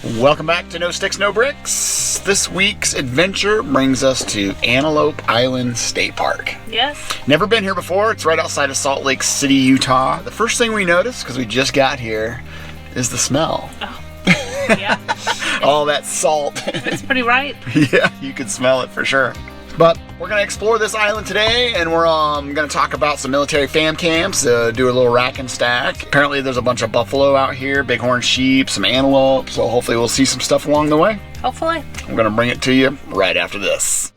Welcome back to No Sticks, No Bricks. This week's adventure brings us to Antelope Island State Park. Yes. Never been here before. It's right outside of Salt Lake City, Utah. The first thing we notice, because we just got here, is the smell. Oh, yeah. All that salt. It's pretty ripe. Yeah, you can smell it for sure. But we're going to explore this island today, and we're going to talk about some military fam camps, do a little rack and stack. Apparently there's a bunch of buffalo out here, bighorn sheep, some antelope, so hopefully we'll see some stuff along the way. Hopefully. I'm going to bring it to you right after this.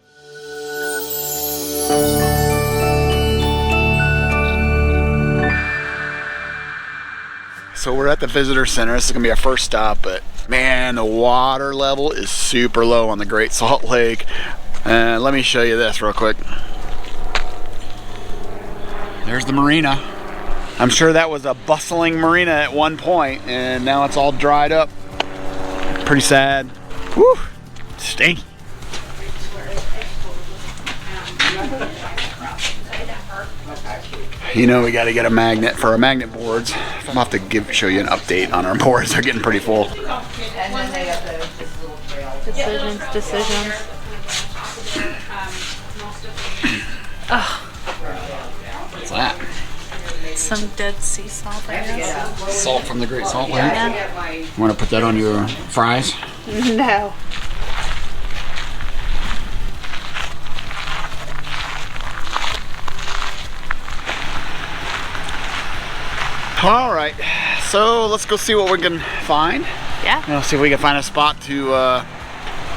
So we're at the visitor center. This is going to be our first stop, but man, the water level is super low on the Great Salt Lake. Let me show you this real quick. There's the marina. I'm sure that was a bustling marina at one point, and now it's all dried up. Pretty sad. Whew, stinky. You know we got to get a magnet for our magnet boards. I'm gonna have to show you an update on our boards. They're getting pretty full. Decisions. Oh. What's that? Some Dead Sea salt, I guess. Salt from the Great Salt Lake. Yeah. You want to put that on your fries? No. All right, so let's go see what we can find. Yeah. See if we can find a spot to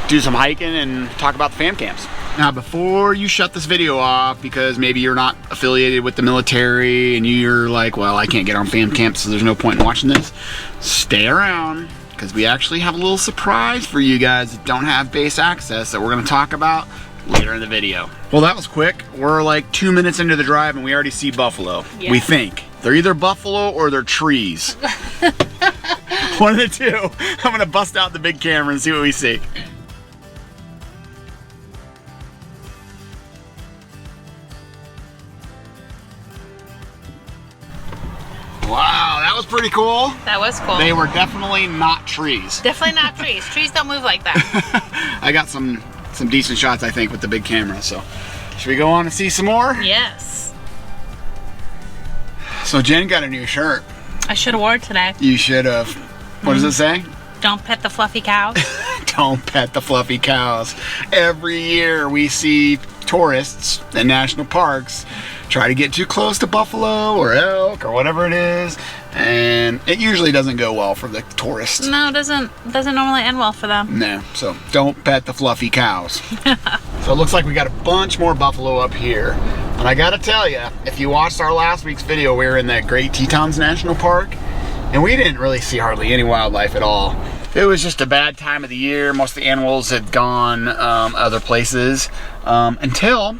do some hiking and talk about the fam camps. Now, before you shut this video off, because maybe you're not affiliated with the military and you're like, well, I can't get on fam camps, so there's no point in watching this, stay around, because we actually have a little surprise for you guys that don't have base access that we're going to talk about later in the video. Well, that was quick. We're like 2 minutes into the drive and we already see buffalo. Yeah. We think. They're either buffalo or they're trees. One of the two. I'm going to bust out the big camera and see what we see. Wow, that was pretty cool. That was cool. They were definitely not trees. Definitely not trees. Trees don't move like that. I got some decent shots, I think, with the big camera. So, should we go on and see some more? Yes. So Jen got a new shirt. I should have wore it today. You should have. What does it say? Don't pet the fluffy cows. Don't pet the fluffy cows. Every year we see tourists in national parks try to get too close to buffalo or elk or whatever it is, and it usually doesn't go well for the tourists. No, it doesn't normally end well for them. No, so don't pet the fluffy cows. So it looks like we got a bunch more buffalo up here. And I gotta tell you, if you watched our last week's video, we were in that Great Tetons National Park, and we didn't really see hardly any wildlife at all. It was just a bad time of the year. Most of the animals had gone other places until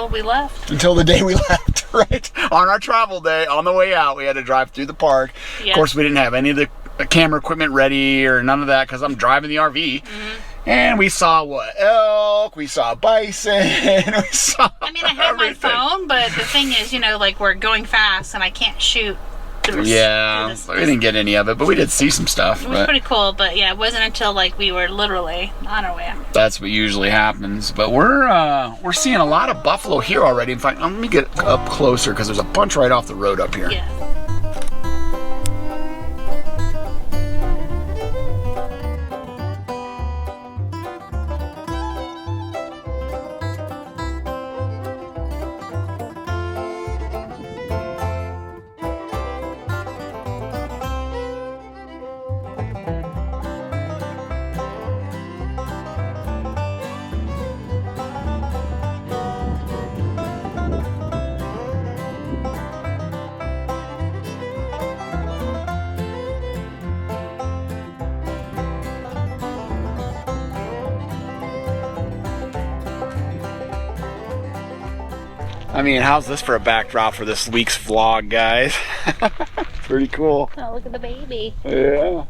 we left. Until the day we left, right? On our travel day, on the way out, we had to drive through the park. Yep. Of course, we didn't have any of the camera equipment ready or none of that because I'm driving the RV. Mm-hmm. And we saw what? Elk, we saw bison, we saw I mean, I have everything. My phone, but the thing is, you know, like we're going fast and I can't shoot. Yeah, we didn't get any of it, but we did see some stuff. It was pretty cool, but yeah, it wasn't until like we were literally on our way out. That's what usually happens. But we're seeing a lot of buffalo here already. In fact, let me get up closer because there's a bunch right off the road up here. Yeah. I mean, how's this for a backdrop for this week's vlog, guys? Pretty cool. Oh, look at the baby. Yeah. All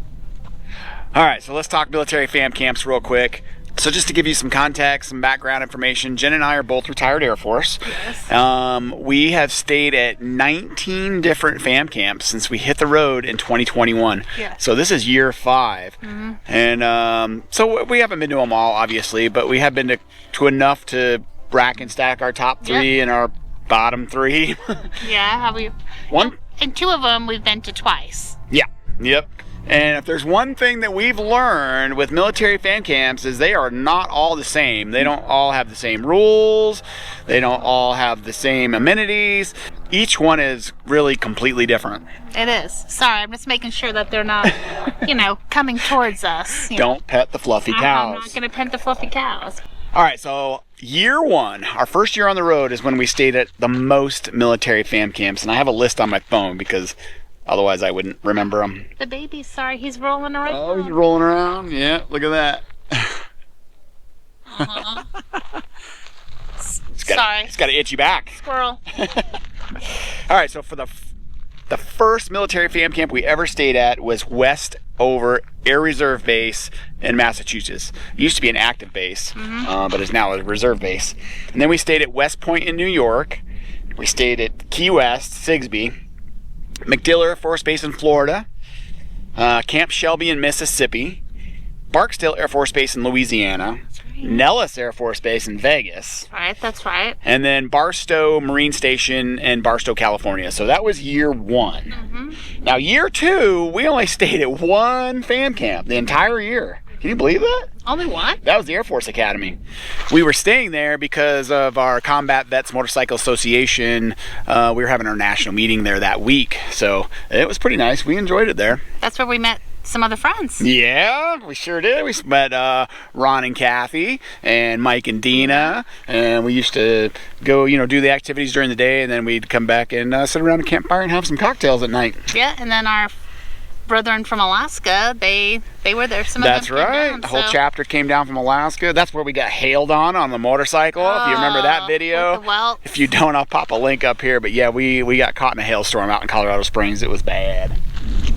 right, so let's talk military fam camps real quick. So just to give you some context, some background information, Jen and I are both retired Air Force. Yes. We have stayed at 19 different fam camps since we hit the road in 2021. Yes. So this is year 5. Mm-hmm. And so we haven't been to them all, obviously, but we have been to enough to rack and stack our top 3 and our bottom 3. Yeah, have we? One? And 2 of them we've been to twice. Yeah. Yep. And if there's one thing that we've learned with military fan camps is they are not all the same. They don't all have the same rules. They don't all have the same amenities. Each one is really completely different. It is. Sorry, I'm just making sure that they're not, coming towards us. Don't pet the fluffy cows. I'm not going to pet the fluffy cows. All right, so year 1, our first year on the road is when we stayed at the most military fam camps. And I have a list on my phone because otherwise I wouldn't remember them. The baby's sorry, he's rolling around. Oh, he's rolling around? Yeah, look at that. Sorry. It's got an itchy back. Squirrel. All right, so for the first military fam camp we ever stayed at was Westover Air Reserve Base in Massachusetts. It used to be an active base, but is now a reserve base. And then we stayed at West Point in New York. We stayed at Key West, Sigsbee, MacDill Air Force Base in Florida, Camp Shelby in Mississippi, Barksdale Air Force Base in Louisiana, Nellis Air Force Base in Vegas. That's right. And then Barstow Marine Station in Barstow, California. So that was year 1. Now year 2, we only stayed at 1 fam camp the entire year. Can you believe that? Only 1? That was the Air Force Academy. We were staying there because of our Combat Vets Motorcycle Association. We were having our national meeting there that week. So it was pretty nice. We enjoyed it there. That's where we met some other friends. Yeah, we sure did. We met Ron and Kathy and Mike and Dina, and we used to go, do the activities during the day, and then we'd come back and sit around a campfire and have some cocktails at night. Yeah, and then our brethren from Alaska, they were there. Some of them came right. down, The whole chapter came down from Alaska. That's where we got hailed on the motorcycle. If you remember that video. With the welt. If you don't, I'll pop a link up here. But yeah, we got caught in a hailstorm out in Colorado Springs. It was bad.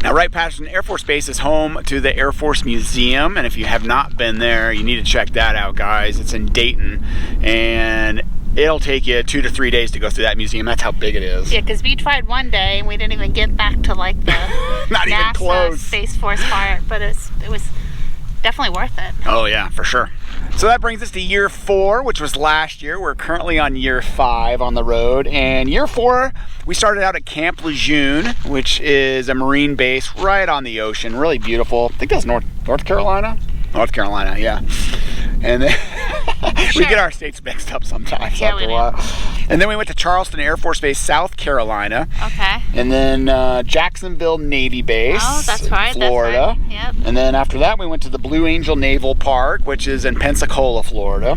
Now, Wright-Patterson Air Force Base is home to the Air Force Museum, and if you have not been there, you need to check that out, guys. It's in Dayton, and it'll take you 2 to 3 days to go through that museum. That's how big it is. Yeah, because we tried one day, and we didn't even get back to like the not NASA even close. Space Force part, but it was definitely worth it. Oh yeah, for sure. So that brings us to year 4, which was last year. We're currently on year 5 on the road. And year 4, we started out at Camp Lejeune, which is a Marine base right on the ocean. Really beautiful. I think that's North Carolina? North Carolina, yeah. And then we get our states mixed up sometimes after a while. And then we went to Charleston Air Force Base, South Carolina. Okay. And then Jacksonville Navy Base, oh, that's right, Florida. That's right. Yep. And then after that, we went to the Blue Angel Naval Park, which is in Pensacola, Florida.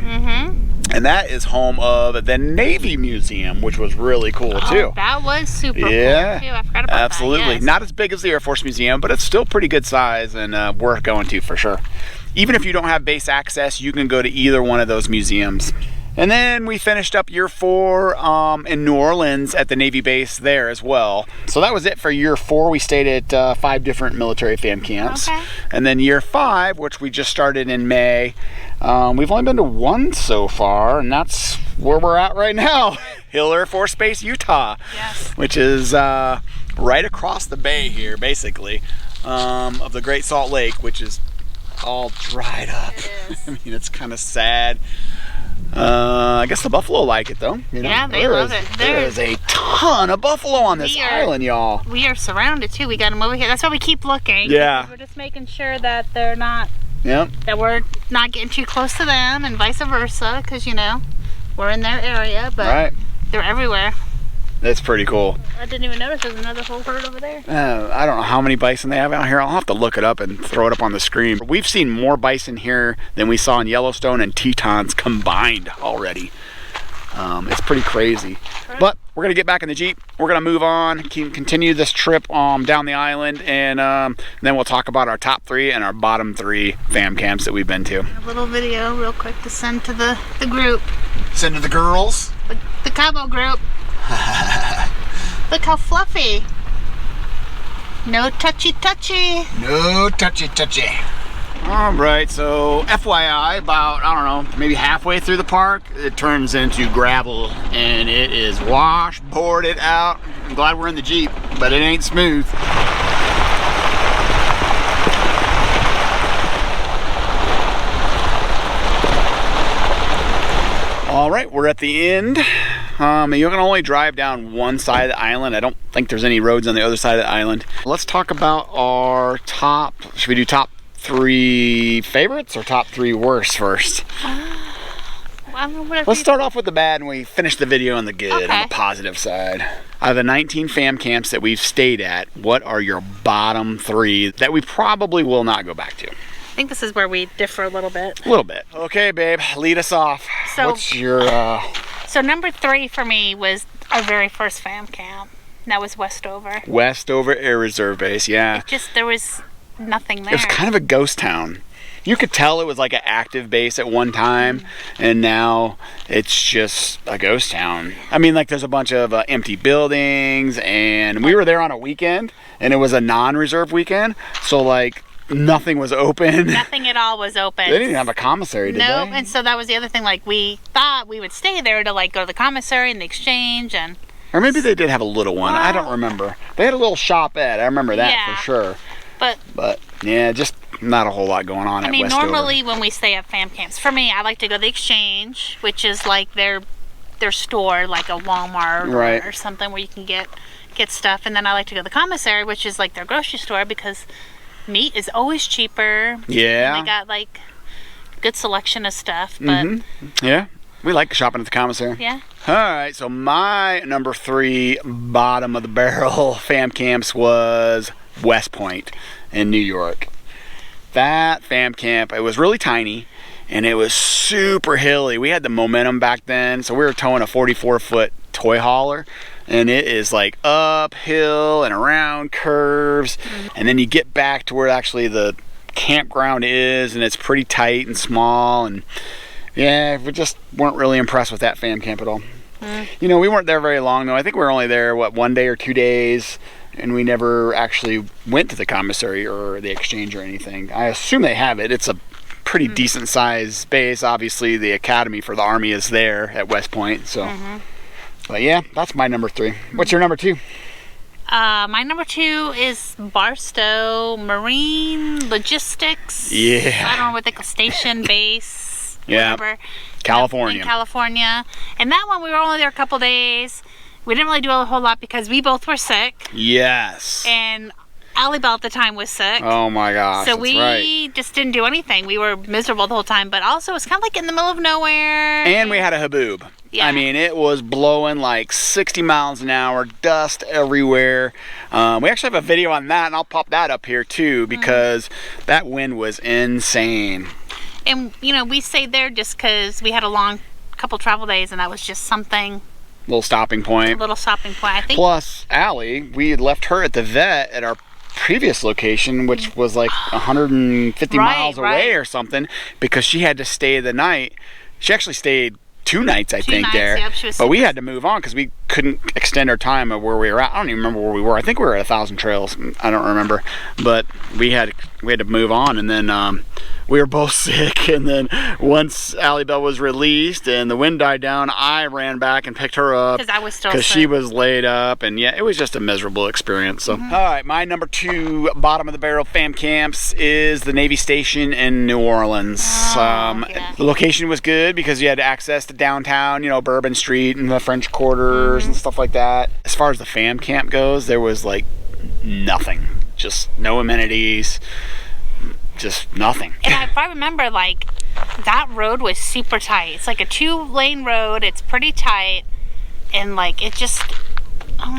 And that is home of the Navy Museum, which was really cool too. That was super cool too. I forgot about absolutely. that. Yes. Not as big as the Air Force Museum, but it's still pretty good size and worth going to for sure. Even if you don't have base access, you can go to either one of those museums. And then we finished up year 4 in New Orleans at the Navy base there as well. So that was it for year 4. We stayed at 5 different military fam camps. Okay. And then year 5, which we just started in May, we've only been to 1 so far, and that's where we're at right now. Hill Air Force Base, Utah. Yes. Which is right across the bay here, basically, of the Great Salt Lake, which is all dried up. It is. I mean, it's kind of sad. I guess the buffalo like it though. Yeah, they love it. There is a ton of buffalo on this island, y'all. We are surrounded too. We got them over here. That's why we keep looking. Yeah. We're just making sure that they're not. Yep. That we're not getting too close to them, and vice versa, because we're in their area, but they're everywhere. That's pretty cool. I didn't even notice there's another whole herd over there. I don't know how many bison they have out here. I'll have to look it up and throw it up on the screen. We've seen more bison here than we saw in Yellowstone and Tetons combined already. It's pretty crazy. But we're going to get back in the Jeep. We're going to move on, continue this trip down the island, and then we'll talk about our top 3 and our bottom 3 fam camps that we've been to. A little video real quick to send to the group. Send to the girls? The Cabo group. Look how fluffy. No touchy touchy. No touchy touchy. All right, so FYI, about, I don't know, maybe halfway through the park, it turns into gravel and it is washboarded out. I'm glad we're in the Jeep, but it ain't smooth. All right, we're at the end. You can only drive down one side of the island. I don't think there's any roads on the other side of the island. Let's talk about our top, should we do top 3 favorites or top 3 worst first? Let's start off with the bad and we finish the video on the good, on the positive side. Out of the 19 fam camps that we've stayed at, what are your bottom 3 that we probably will not go back to? I think this is where we differ a little bit. A little bit. Okay, babe, lead us off. So, what's your... So number 3 for me was our very first fam camp. That was Westover. Westover Air Reserve Base, yeah. It just, there was nothing there. It was kind of a ghost town. You could tell it was like an active base at one time, and now it's just a ghost town. I mean, like there's a bunch of empty buildings, and we were there on a weekend, and it was a non-reserve weekend, so like nothing was open. Nothing at all was open. They didn't have a commissary, did they? Nope, and so that was the other thing, like we thought we would stay there to like go to the commissary and the exchange and... Or maybe they did have a little one, I don't remember. They had a little shopette, I remember that for sure. But yeah, just not a whole lot going on at Westover. Normally when we stay at fam camps, for me, I like to go to the exchange, which is like their store, like a Walmart or something where you can get stuff. And then I like to go to the commissary, which is like their grocery store, because meat is always cheaper. Yeah. And they got like good selection of stuff. But yeah, we like shopping at the commissary. Yeah. All right, so my number 3 bottom of the barrel fam camps was West Point in New York. That fam camp, it was really tiny and it was super hilly. We had the momentum back then, so we were towing a 44-foot toy hauler, and it is like uphill and around curves, and then you get back to where actually the campground is, and it's pretty tight and small, and yeah, we just weren't really impressed with that fam camp at all. You know, we weren't there very long though. I think we were only there, what, 1 day or 2 days, and we never actually went to the commissary or the exchange or anything. I assume they have it. It's a pretty decent sized base. Obviously the academy for the Army is there at West Point, so but yeah, that's my number 3. What's your number 2? My number 2 is Barstow Marine Logistics. Yeah. I don't know what they call station base. Yeah. Whatever. California. In California. And that one we were only there a couple days. We didn't really do a whole lot because we both were sick. Yes. And Allie Bell at the time was sick. Oh my gosh. So we just didn't do anything. We were miserable the whole time, but also it's kind of like in the middle of nowhere. And we had a haboob. Yeah. I mean, it was blowing like 60 miles an hour, dust everywhere. We actually have a video on that, and I'll pop that up here too, because that wind was insane. And you know, we stayed there just because we had a long couple travel days, and that was just something. Little stopping point. A little stopping point, I think. Plus, Allie, we had left her at the vet at our previous location, which was like 150 miles away or something, because she had to stay the night. She actually stayed 2 nights, I think, there. Yep, but we had to move on because we couldn't extend our time of where we were at. I don't even remember where we were. I think we were at 1,000 Trails. I don't remember. But we had to move on, and then we were both sick, and then once Allie Bell was released and the wind died down, I ran back and picked her up because I was still sick. Because she was laid up, and yeah, it was just a miserable experience. So all right, my number 2 bottom of the barrel fam camps is the Navy Station in New Orleans. The location was good because you had access to downtown, you know, Bourbon Street and the French Quarters and stuff like that. As far as the fam camp goes, there was like nothing, just no amenities, just nothing. And if I remember, like, that road was super tight. It's like a 2-lane road. It's pretty tight, and like it just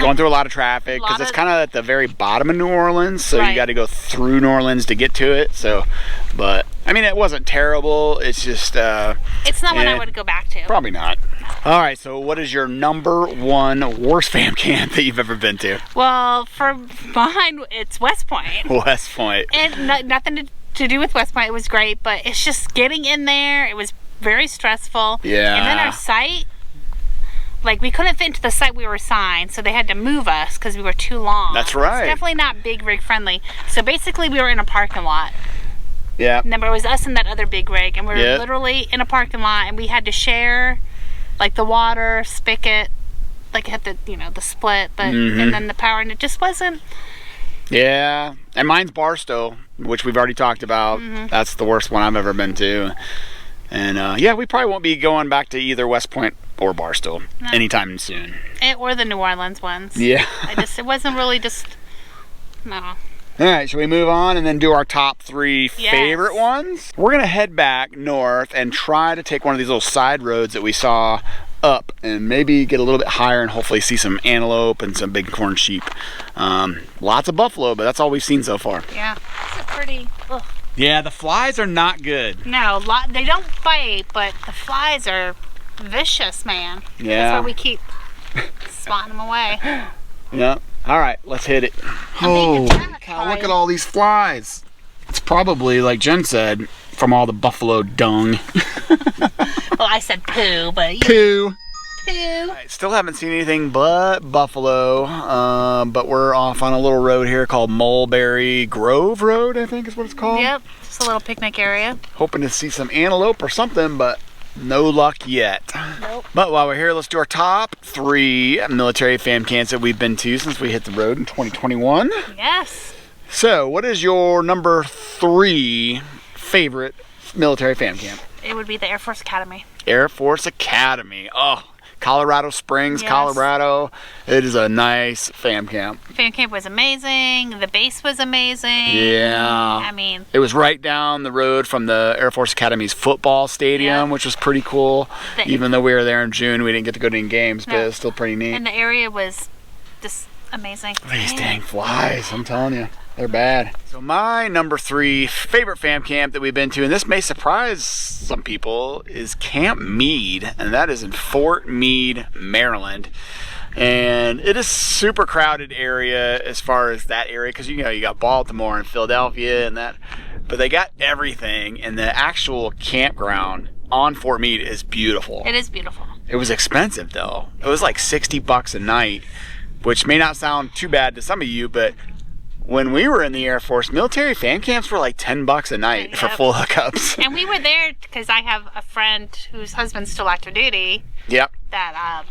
going through a lot of traffic because it's kind of at the very bottom of New Orleans, so you got to go through New Orleans to get to it. So, but I mean, it wasn't terrible. It's just it's not one I would go back to. Probably not. All right, so what is your number 1 worst fam camp that you've ever been to? Well, for mine, it's West Point. West Point. And nothing to do with West Point. It was great, but it's just getting in there. It was very stressful. Yeah. And then our site, like, we couldn't fit into the site we were assigned, so they had to move us because we were too long. That's right. It's definitely not big rig friendly. So basically, we were in a parking lot. Yeah. Remember, it was us and that other big rig, and we were literally in a parking lot, and we had to share, like, the water spigot, like, had the, you know, the split, but and then the power, and it just wasn't. Yeah, and mine's Barstow, which we've already talked about. That's the worst one I've ever been to. And yeah, we probably won't be going back to either West Point or Barstow anytime soon. Or the New Orleans ones. Yeah. It wasn't really just, no. All right, should we move on and then do our top 3 favorite ones? We're gonna head back north and try to take one of these little side roads that we saw up and maybe get a little bit higher and hopefully see some antelope and some bighorn sheep. Lots of buffalo, but that's all we've seen so far. Yeah, it's a pretty, ugh. Yeah, the flies are not good. No, they don't bite, but the flies are vicious, man. Yeah. That's why we keep swatting them away. Yeah. All right, let's hit it. Oh, cow, look at all these flies. It's probably, like Jen said, from all the buffalo dung. Well, I said poo, but Poo. Poo. I still haven't seen anything but buffalo, but we're off on a little road here called Mulberry Grove Road, I think is what it's called. Yep, just a little picnic area. Hoping to see some antelope or something, but no luck yet. Nope. But while we're here, let's do our top 3 military fam camps that we've been to since we hit the road in 2021. Yes. So, what is your number 3 favorite military fam camp? It would be the Air Force Academy. Air Force Academy. Oh, Colorado Springs, yes. Colorado. It is a nice fam camp. Fam camp was amazing. The base was amazing. Yeah. I mean, it was right down the road from the Air Force Academy's football stadium, which was pretty cool. Even though we were there in June, we didn't get to go to any games, but it's still pretty neat. And the area was just amazing. These dang flies, I'm telling you. They're bad. So my number 3 favorite fam camp that we've been to, and this may surprise some people, is Camp Meade, and that is in Fort Meade, Maryland. And it is super crowded area as far as that area, because you know you got Baltimore and Philadelphia and that, but they got everything, and the actual campground on Fort Meade is beautiful. It is beautiful. It was expensive though. It was like $60 a night, which may not sound too bad to some of you, but when we were in the Air Force, military fan camps were like $10 a night for full hookups. And we were there because I have a friend whose husband's still active duty. Yep. That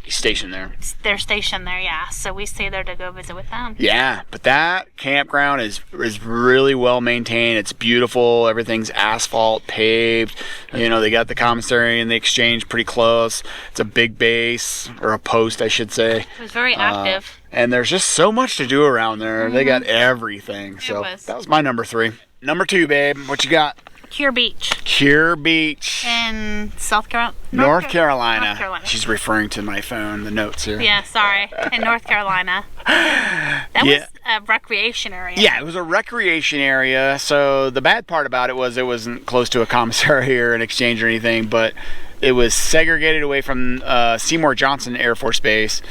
he's stationed there. They're stationed there, yeah. So we stay there to go visit with them. Yeah, but that campground is really well maintained. It's beautiful. Everything's asphalt, paved. You know, they got the commissary and the exchange pretty close. It's a big base, or a post, I should say. It was very active. And there's just so much to do around there. They got everything. So that was my number 3. Number 2, babe. What you got? Cure Beach. Cure Beach. In South Carolina? North Carolina. North Carolina. She's referring to my phone, the notes here. Yeah, sorry. In North Carolina. That was a recreation area. Yeah, it was a recreation area. So the bad part about it was it wasn't close to a commissary or an exchange or anything, but it was segregated away from Seymour Johnson Air Force Base.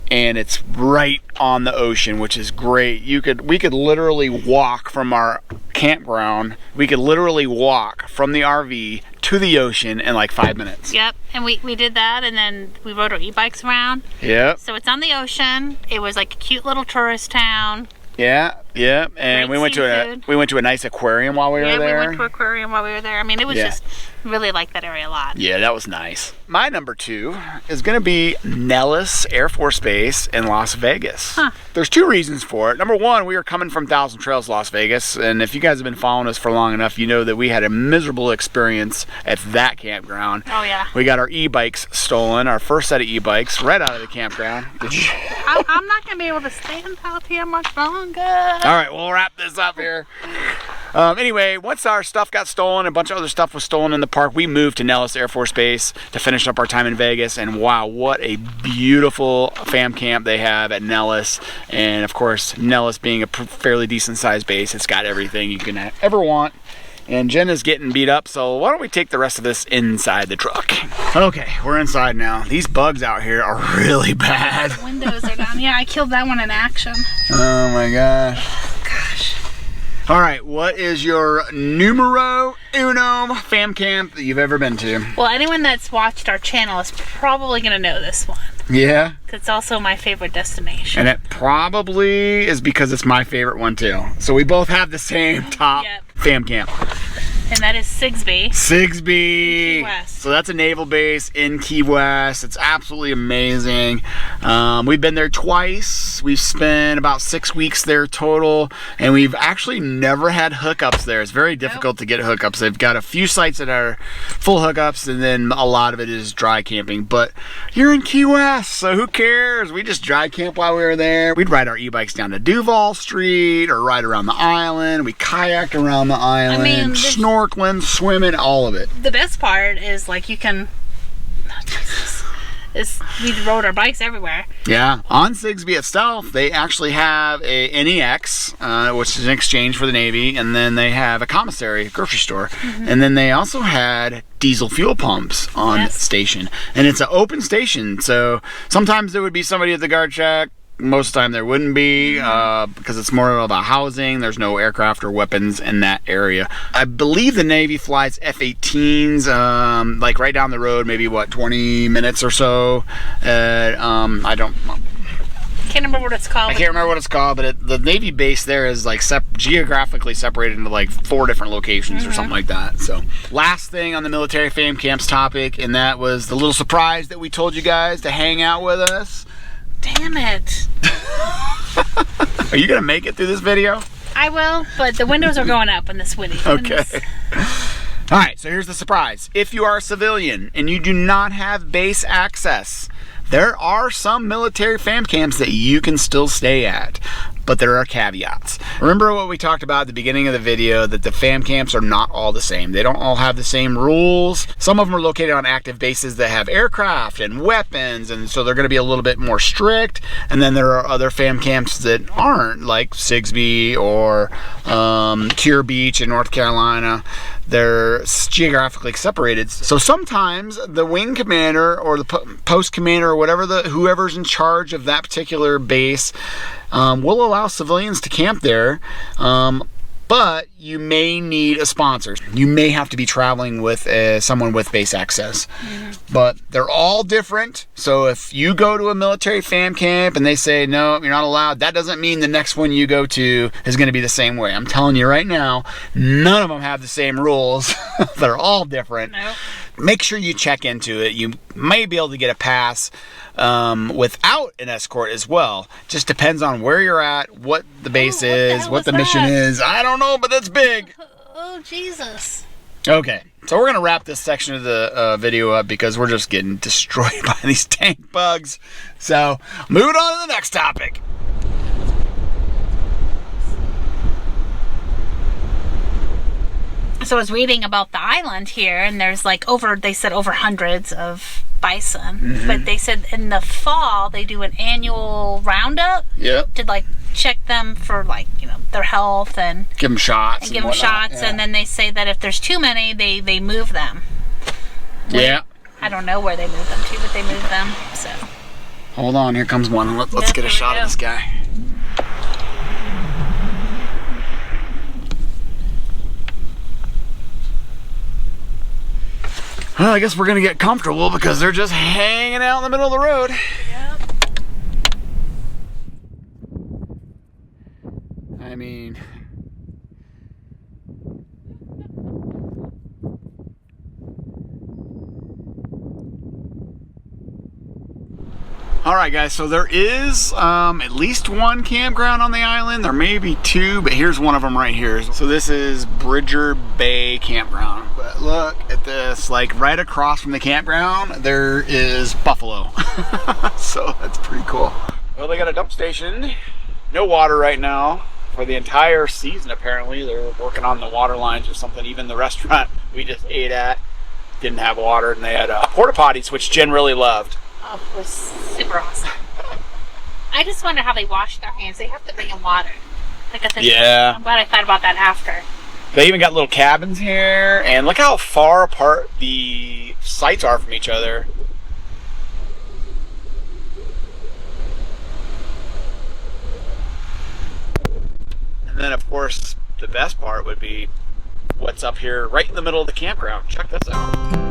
And it's right on the ocean, which is great. We could literally walk from our campground. We could literally walk from the RV to the ocean in like 5 minutes. Yep, and we did that, and then we rode our e-bikes around. Yep. So it's on the ocean. It was like a cute little tourist town. Yeah, yeah, and we went to a nice aquarium while we were there. Yeah, we went to an aquarium while we were there. I mean, it was just really like that area a lot. Yeah, that was nice. My number 2 is going to be Nellis Air Force Base in Las Vegas. Huh. There's 2 reasons for it. Number 1, we are coming from Thousand Trails, Las Vegas, and if you guys have been following us for long enough, you know that we had a miserable experience at that campground. Oh yeah. We got our e-bikes stolen, our first set of e-bikes, right out of the campground. I'm not going to be able to stand out here much longer. All right, we'll wrap this up here. Anyway, once our stuff got stolen, a bunch of other stuff was stolen in the park, we moved to Nellis Air Force Base to finish up our time in Vegas, and wow, what a beautiful fam camp they have at Nellis. And of course, Nellis being a fairly decent sized base, it's got everything you can ever want. And Jen is getting beat up, so why don't we take the rest of this inside the truck? Okay, we're inside now. These bugs out here are really bad. The windows are down. Yeah, I killed that one in action. Oh my gosh. Gosh. All right, what is your numero uno fam camp that you've ever been to? Well, anyone that's watched our channel is probably gonna know this one. Yeah. It's also my favorite destination. And it probably is because it's my favorite one too. So we both have the same top fam camp. And that is Sigsbee. Sigsbee. Key West. So that's a naval base in Key West. It's absolutely amazing. We've been there twice. We've spent about 6 weeks there total, and we've actually never had hookups there. It's very difficult to get hookups. They've got a few sites that are full hookups, and then a lot of it is dry camping. But you're in Key West, so who cares? We just dry camp while we were there. We'd ride our e-bikes down to Duval Street or ride around the island. We kayaked around the island. I mean, snorkeling, swimming, all of it. The best part is like you can, we rode our bikes everywhere. Yeah, on Sigsbee itself, they actually have a NEX, which is an exchange for the Navy, and then they have a commissary, grocery store, and then they also had diesel fuel pumps on station, and it's an open station, so sometimes there would be somebody at the guard shack. Most of the time there wouldn't be, because it's more about housing. There's no aircraft or weapons in that area. I believe the Navy flies F-18s, like right down the road, maybe what, 20 minutes or so. I don't can't remember what it's called. I can't remember what it's called, but the Navy base there is like geographically separated into like 4 different locations or something like that. So last thing on the military fam camps topic, and that was the little surprise that we told you guys to hang out with us. Damn it. Are you gonna make it through this video? I will, but the windows are going up in this video. Okay. All right, so here's the surprise. If you are a civilian and you do not have base access, there are some military fam camps that you can still stay at, but there are caveats. Remember what we talked about at the beginning of the video, that the fam camps are not all the same. They don't all have the same rules. Some of them are located on active bases that have aircraft and weapons, and so they're gonna be a little bit more strict. And then there are other fam camps that aren't, like Sigsbee or Cure Beach in North Carolina. They're geographically separated. So sometimes the wing commander or the post commander or whatever, whoever's in charge of that particular base will allow civilians to camp there, but you may need a sponsor. You may have to be traveling with someone with base access. But they're all different. So if you go to a military fam camp and they say, no, you're not allowed, that doesn't mean the next one you go to is going to be the same way. I'm telling you right now, none of them have the same rules. They're all different. No. Make sure you check into it. You may be able to get a pass without an escort as well. Just depends on where you're at, what the base is, what the mission is. I don't know, but that's big. Oh, Jesus. Okay, so we're gonna wrap this section of the video up because we're just getting destroyed by these tank bugs. So moving on to the next topic. So I was reading about the island here, and there's like they said over hundreds of bison, but they said in the fall they do an annual roundup to like check them for like, you know, their health and give them shots and then they say that if there's too many they move them. I don't know where they move them to, but they move them. So hold on, here comes one. Let's get a shot of this guy. Well, I guess we're gonna get comfortable because they're just hanging out in the middle of the road. Yep. I mean, all right, guys, so there is at least one campground on the island. There may be 2, but here's one of them right here. So this is Bridger Bay Campground. But look at this, like right across from the campground, there is buffalo. So that's pretty cool. Well, they got a dump station. No water right now for the entire season, apparently. They're working on the water lines or something. Even the restaurant we just ate at didn't have water, and they had porta potties, which Jen really loved. Oh, it was super awesome. I just wonder how they wash their hands. They have to bring in water. Like I said, I'm glad I thought about that after. They even got little cabins here, and look how far apart the sites are from each other. And then, of course, the best part would be what's up here right in the middle of the campground. Check this out.